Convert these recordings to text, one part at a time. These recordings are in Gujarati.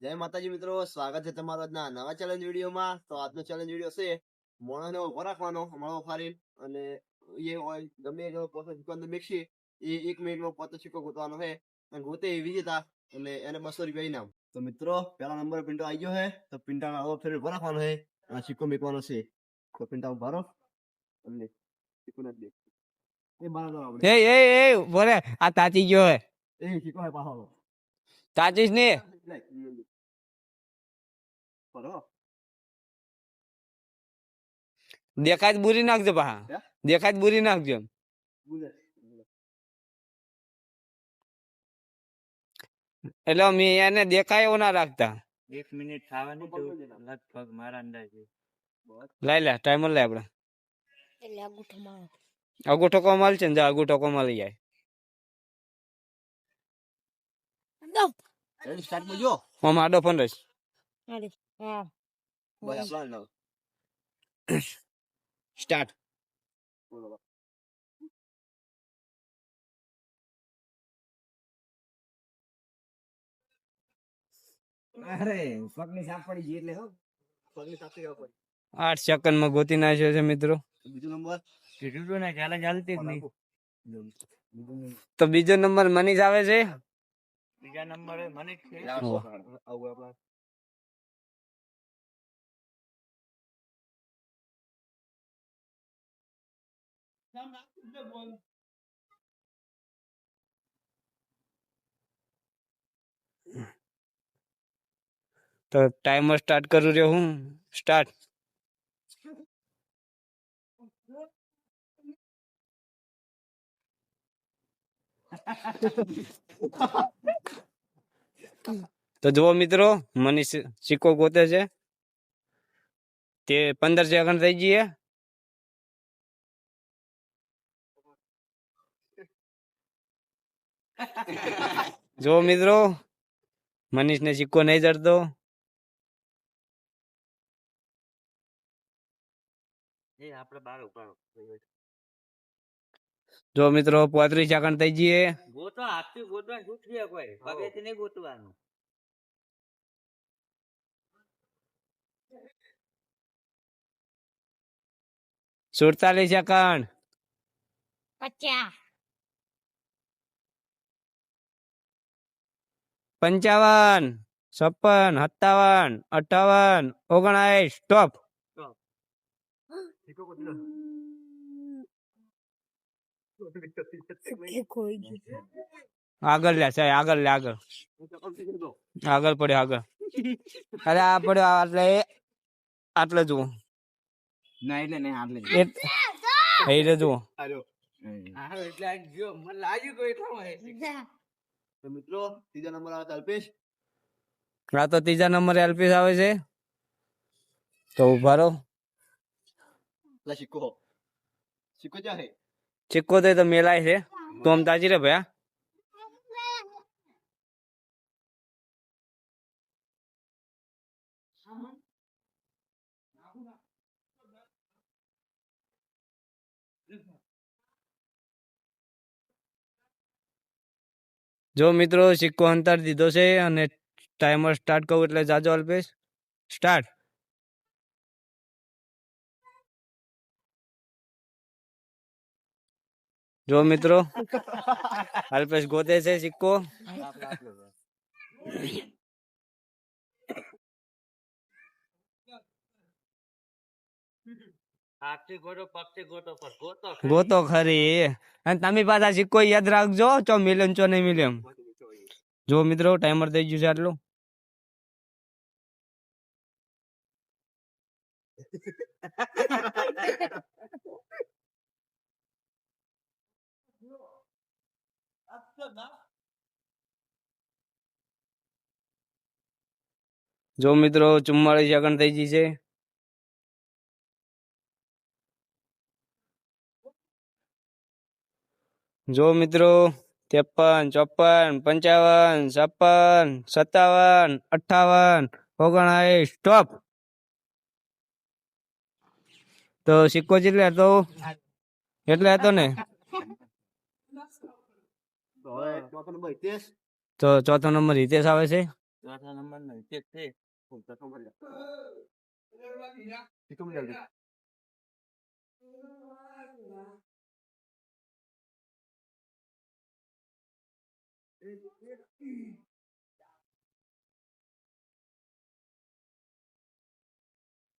જય માતાજી મિત્રો, સ્વાગત છે તમારો આજના નવા ચેલેન્જ વિડીયોમાં. તો આજનો ચેલેન્જ વિડીયો છે મોણાને ઉભો રાખવાનો મળો ફારી, અને એ હોય ગમે એનો પોતે અંદર મિક્સી એ 1 મિનિટમાં પોતે સિક્કો ગોતવાનો છે, અને ગોતે એ વિજેતા, એટલે એને 200 રૂપિયા ઇનામ. તો મિત્રો પહેલા નંબર પિન્ટો આવી ગયો છે, તો પિન્ટાનો આવો ફેર ઉભો રાખવાનો છે અને સિક્કો મેકવાનો છે. તો પિન્ટા ઉભા રહો અને સિક્કો નથી દે એ બાર આપણે બોલે આ તાચી ગયો હે એ સિક્કો હે પાછો તાચીસ ને બરો દેખાય બુરી નાખજો પાહા દેખાય બુરી નાખજો એટલે મેં એને દેખાય એવું ના રાખતા 1 મિનિટ થવાની તો લગભગ મારા અંદાજે લઈ લે ટાઈમર લે આપડે એટલે અંગૂઠો મારો અંગૂઠો કોમાલ છે ને જા અંગૂઠો કોમાલ લઈ જાય રેડી સ્ટાર્ટ માં જો હું આડો ફોન રહીશ અરે હા બસ પ્લાન લો સ્ટાર્ટ બોલો અરે પગની સાપ પડી ગઈ એટલે હો પગની સાથે આવ પડી 8 સેકન્ડ માં ગોતી નાખ્યો છે મિત્રો. બીજો નંબર કીધું તો ને ચાલે ચાલતી જ નહીં. તો બીજો નંબર મનીષ આવે છે. બીજા નંબરે મને જ છે. આવું આપણા તો ટાઈમર સ્ટાર્ટ કરું રહ્યો હું સ્ટાર્ટ તો જુઓ મિત્રો મનીષ સિક્કો ગોતે છે તે 15 સેકન્ડ થઈ ગઈ જો મિત્રો મનીષ ને સિક્કો નહીં જડતો. એ આપણે બહાર ઉપાડો જો મિત્રો 35 સેકન્ડ થઈ ગઈ ગોતો હાથથી ગોતવાનું છૂટકી કોઈ પગેથી નહીં ગોતવાનું. 47 સેકન્ડ 50 55 56 57 58 59 સ્ટોપ. કોઈ ગયું આગળ લે સાહેબ આગળ લે આગળ આગળ પડે આગળ અરે આ પડ્યો એટલે આટલે જુઓ ના એટલે નહીં આટલે એ જુઓ આજો એટલે જો મને લાગ્યું તો એટલા તો મિત્રો ત્રીજા નંબર આવે તો અલ્પેશ. આ તો ત્રીજા નંબરે એલપીસ આવે છે. તો ઉભા રહો લા સિક્કો સિક્કો ક્યાં છે? સિક્કો તો મેલાય છે તો આમ તાજી રે ભયા જો મિત્રો સિક્કો અંતર દીધો છે અને ટાઈમર સ્ટાર્ટ કરું એટલે જાજો અલ્પેશ સ્ટાર્ટ. જો મિત્રો અલ્પેશ ગોતે છે સિક્કો હાથથી ગોતો પગથી ગોતો પણ ગોતો ગોતો ખરી અને તમે પાછા સિક્કો યાદ રાખજો ચો મિલિયન ચો નહીં મિલિયન. જો મિત્રો ટાઈમર થઈ ગયું છે આટલું જો મિત્રો 44 સેકન્ડ થઈ ગઈ છે. જો મિત્રો 53 54 55 56 57 58 59 સ્ટોપ. તો સિક્કો જેટલે હતો એટલે હતો ને તો હવે ચોથો નંબર હિતેશ. તો ચોથો નંબર હિતેશ આવે છે. ચોથા નંબર નો વિકેટ છે. સિક્કો મળી જાય.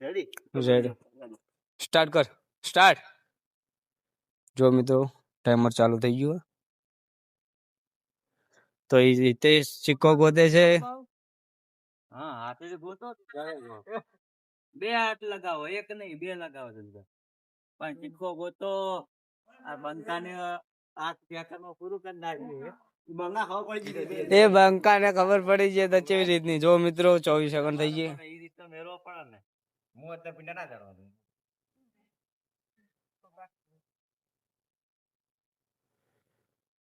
રેડી રેડી સ્ટાર્ટ કર સ્ટાર્ટ. જો મિત્રો ટાઈમર ચાલુ થઈ ગયું. તો એ રીતે સિક્કો ગોતે છે. હા હાથે ગોતો બે હાથ લગાવો, એક નહીં બે લગાવો જલ્દી. પણ સિક્કો ગોતો આ બંકાને હાથ પેકરમાં પૂરું કરી નાખ્યું. બંગા ખાવા પડી ગઈ. એ બંકાને ખબર પડી છે તો કેવી રીતની. જો મિત્રો 24 સેકન્ડ થઈ ગઈ. એ રીતનો મેળવો પડે ને. હું અત્યારે પિંડા ના ચડવાનું.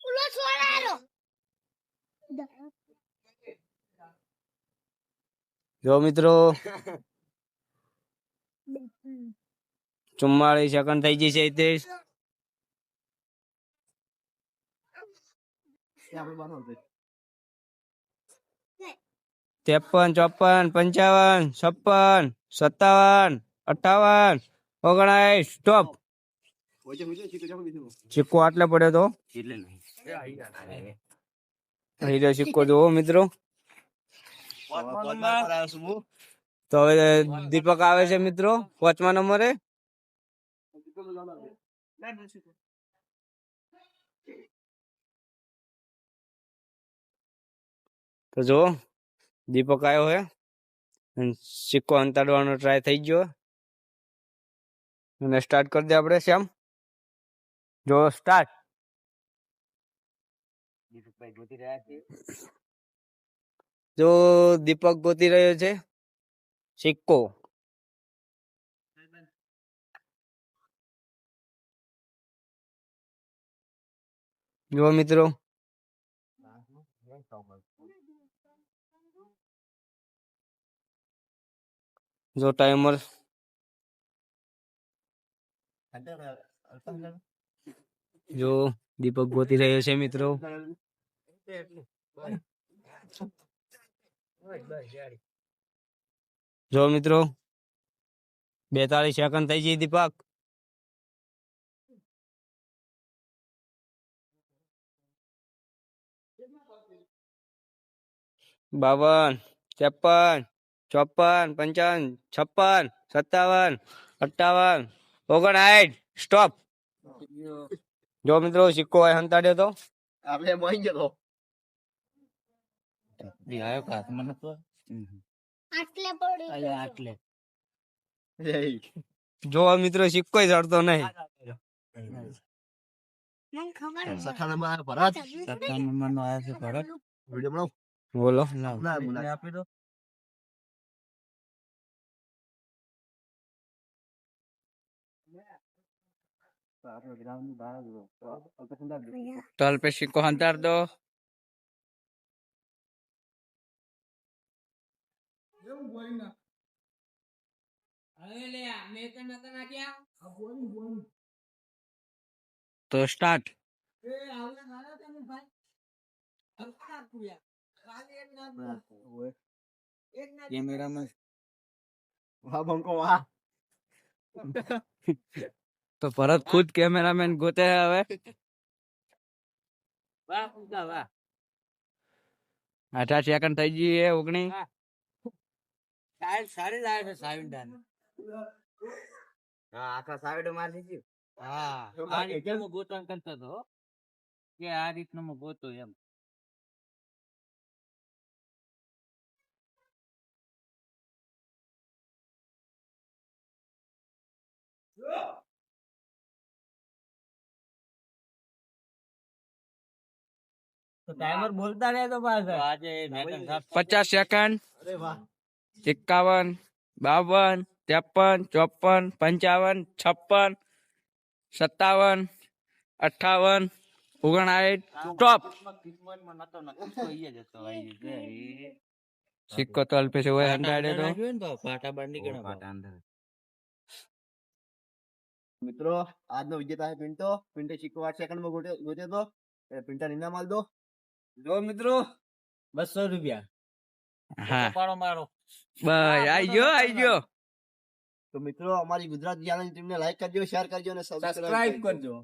ઉલો છોડાલો. જો મિત્રો 44 સેકન્ડ થઈ ગઈ છે. 33 53 54 56 57 58 59 સ્ટોપ. સિક્કો આટલે પડ્યો તો એટલે નહીં. હીરો સિક્કો જોવો મિત્રો. તો હવે દીપક આવે છે મિત્રો 5મા નંબરે. તો જો દીપક આવ્યો હે. સિક્કો અંતાડવાનો ટ્રાય થઈ ગયો અને સ્ટાર્ટ કરી દે આપણે. શ્યામ જો સ્ટાર્ટ. દીપકભાઈ ગોતી રહ્યા છે. જો દીપક ગોતી રહ્યો છે સિક્કો. જો મિત્રો જો ટાઈમર. જો દીપક ગોતી રહ્યો છે મિત્રો. જો મિત્રો 42 સેકન્ડ થઈ ગઈ દીપક. બાવન 53 54 55 56 57 58 59 સ્ટોપ. જો મિત્રો સિક્કો હંતાડ્યો તો. આપણે મોઈ ગયો આવ્યો હાથમાં નતો. આટલે પડી અલ્યા આટલે. જો મિત્રો સિક્કો ચડતો નહીં. મને ખબર સઠા નંબર આવ્યો ભરત. સત્તા નંબર નો આવ્યો છે ભરત. વિડિયો બનાવ. બોલો. ના, મને આપી દો. તલ पे सिक्को हंतार दो. तो स्टार्ट. કેમેરામાં વાહ બંકો વાહ. तो भरत खुद कैमरामैन गोते हैं હવે. વાહ ઉગા વાહ. 18 સેકન્ડ થઈ ગઈ છે. 19 સાઈડ સારી લાગે છે સાઈડ ડાન. હા આખા સાઈડ માર દીધી. હા આ રીતનો ગોતન કરતો હતો કે આ રીતનો હું ગોતો એમ. તો ટાઈમર બોલતા રહે તો પાછા. આજે 50 સેકન્ડ. અરે વાહ. 51 52 53 54 55 56 57 58 59 સ્ટોપ. કિસ્મતમાં નતો નતો ઈ જ હતો આઈ. સિક્કો તલ पे से वो हंड्रेड तो પાટા બાર નીકળે પાટા અંદર. મિત્રો આજનો વિજેતા છે પિન્ટો. પિન્ટો સિક્કો 8 સેકન્ડમાં ગોત્યો તો. પિન્ટા ઇનામ આલ દો. જો મિત્રો 200 રૂપિયા. હા પાડો મારો બસ આઈ ગયો તો મિત્રો અમારી ગુજરાત ગેલેરી ટીમને લાઈક કરજો, શેર કરજો અને સબસ્ક્રાઇબ કરજો. કરજો